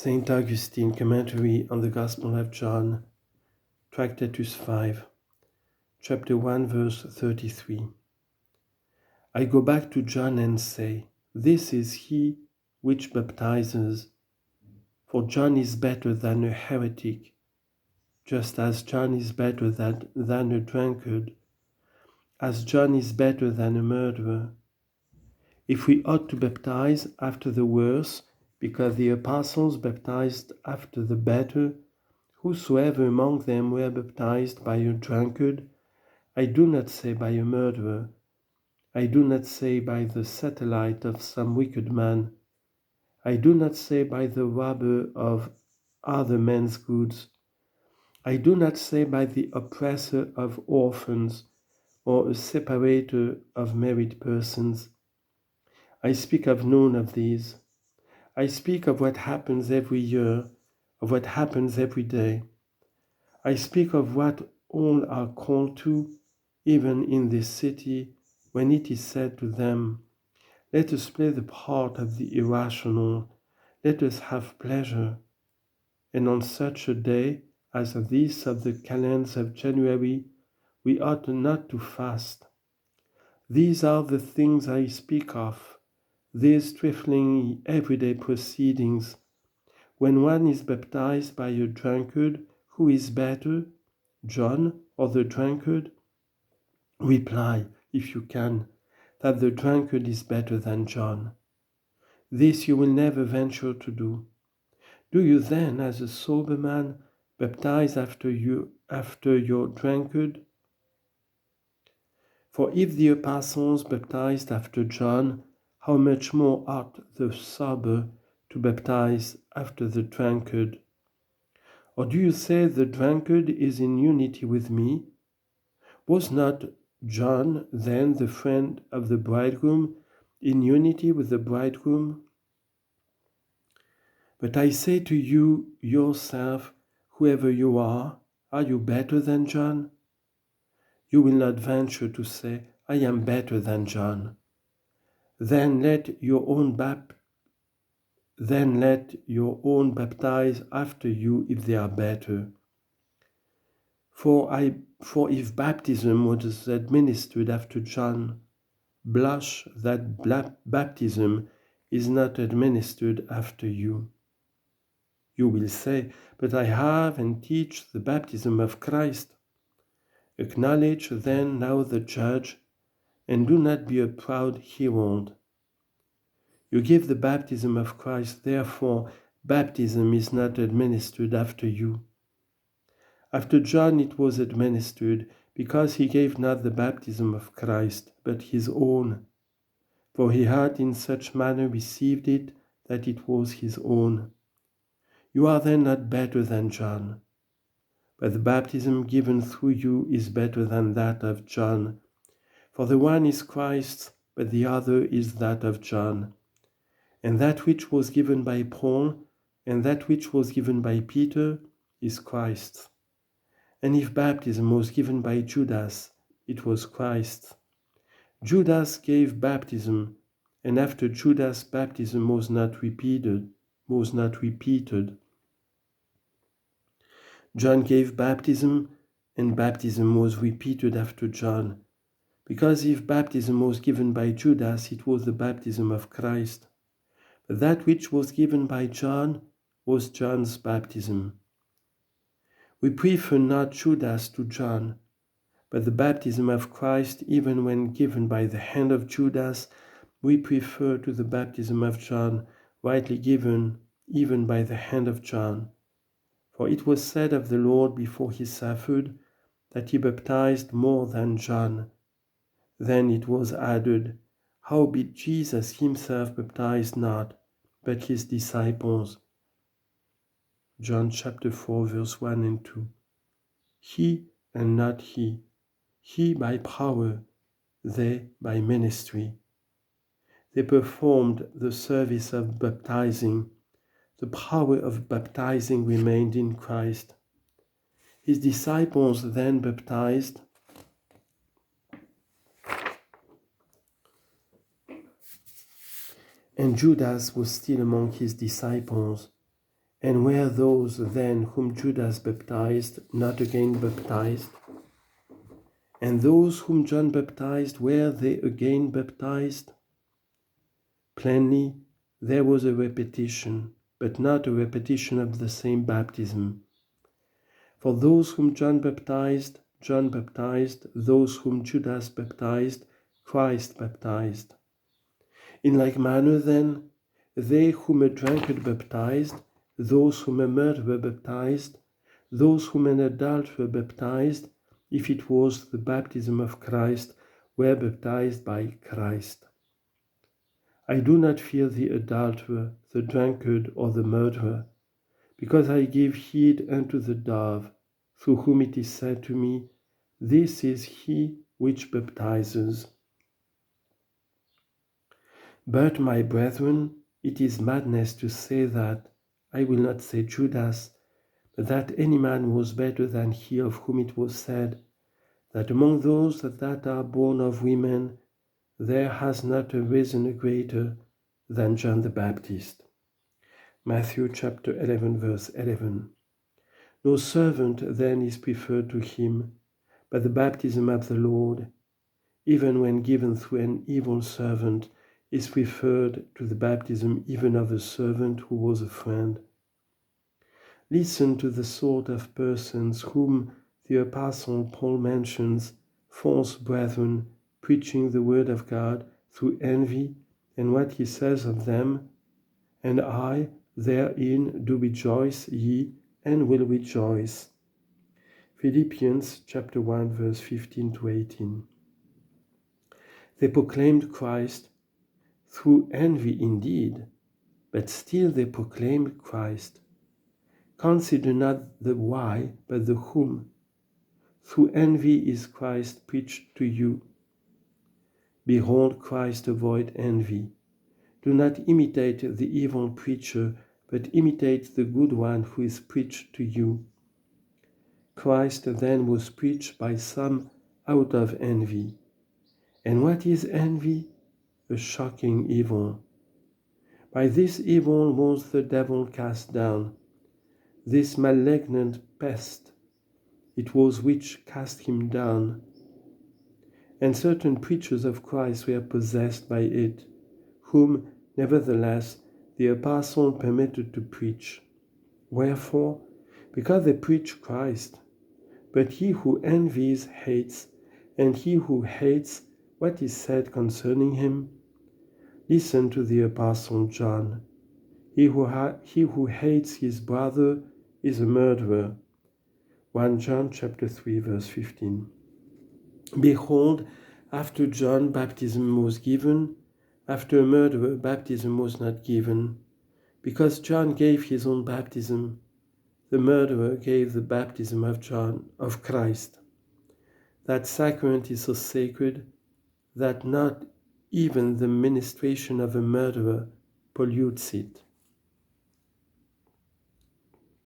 Saint Augustine, Commentary on the Gospel of John, Tractatus 5, Chapter 1, verse 33. I go back to John and say, this is he which baptizes, for John is better than a heretic, just as John is better than a drunkard, as John is better than a murderer. If we ought to baptize after the worse, because the apostles baptized after the better, whosoever among them were baptized by a drunkard, I do not say by a murderer, I do not say by the satellite of some wicked man, I do not say by the robber of other men's goods, I do not say by the oppressor of orphans, or a separator of married persons. I speak of none of these. I speak of what happens every year, of what happens every day. I speak of what all are called to, even in this city, when it is said to them, let us play the part of the irrational, let us have pleasure. And on such a day as this of the calends of January, we ought not to fast. These are the things I speak of, these trifling everyday proceedings. When one is baptized by a drunkard, who is better, John or the drunkard? Reply, if you can, that the drunkard is better than John. This you will never venture to do. Do you then, as a sober man, baptize after your drunkard? For if the apostles baptized after John, how much more ought the sober to baptize after the drunkard? Or do you say the drunkard is in unity with me? Was not John then the friend of the bridegroom, in unity with the bridegroom? But I say to you yourself, whoever you are you better than John? You will not venture to say, I am better than John. Then let your own baptize after you if they are better. For if baptism was administered after John, blush that baptism is not administered after you. You will say, but I have and teach the baptism of Christ. Acknowledge then now the judge, and do not be a proud herald. You give the baptism of Christ, therefore baptism is not administered after you. After John it was administered, because he gave not the baptism of Christ, but his own. For he had in such manner received it that it was his own. You are then not better than John. But the baptism given through you is better than that of John. For the one is Christ's, but the other is that of John. And that which was given by Paul, and that which was given by Peter, is Christ's. And if baptism was given by Judas, it was Christ's. Judas gave baptism, and after Judas baptism was not repeated. John gave baptism, and baptism was repeated after John, because if baptism was given by Judas, it was the baptism of Christ. But that which was given by John was John's baptism. We prefer not Judas to John, but the baptism of Christ, even when given by the hand of Judas, we prefer to the baptism of John, rightly given even by the hand of John. For it was said of the Lord before he suffered that he baptized more than John. Then it was added, howbeit Jesus himself baptized not, but his disciples. John chapter 4, verse 1 and 2. He and not he by power, they by ministry. They performed the service of baptizing. The power of baptizing remained in Christ. His disciples then baptized, and Judas was still among his disciples, And were those then whom Judas baptized not again baptized? And those whom John baptized, were they again baptized? Plainly, there was a repetition, but not a repetition of the same baptism. For those whom John baptized, those whom Judas baptized, Christ baptized. In like manner then, they whom a drunkard baptized, those whom a murderer baptized, those whom an adulterer baptized, if it was the baptism of Christ, were baptized by Christ. I do not fear the adulterer, the drunkard, or the murderer, because I give heed unto the dove, through whom it is said to me, This is he which baptizes. But, my brethren, it is madness to say that, I will not say Judas, but that any man was better than he of whom it was said, that among those that are born of women, there has not arisen a greater than John the Baptist. Matthew chapter 11, verse 11. No servant then is preferred to him, but the baptism of the Lord, even when given through an evil servant, is preferred to the baptism even of a servant who was a friend. Listen to the sort of persons whom the Apostle Paul mentions, false brethren, preaching the word of God through envy, and what he says of them, and I therein do rejoice, ye, and will rejoice. Philippians chapter 1, verse 15 to 18. They proclaimed Christ through envy indeed, but still they proclaimed Christ. Consider not the why, but the whom. Through envy is Christ preached to you. Behold, Christ, avoid envy. Do not imitate the evil preacher, but imitate the good one who is preached to you. Christ then was preached by some out of envy. And what is envy? A shocking evil. By this evil was the devil cast down. This malignant pest, it was which cast him down. And certain preachers of Christ were possessed by it, whom, nevertheless, the apostle permitted to preach. Wherefore? Because they preach Christ. But he who envies hates, and he who hates, what is said concerning him? Listen to the apostle John. He who hates his brother is a murderer. 1 John chapter 3, verse 15. Behold, after John baptism was given, after a murderer baptism was not given. Because John gave his own baptism, the murderer gave the baptism of Christ. That sacrament is so sacred that not even the ministration of a murderer pollutes it.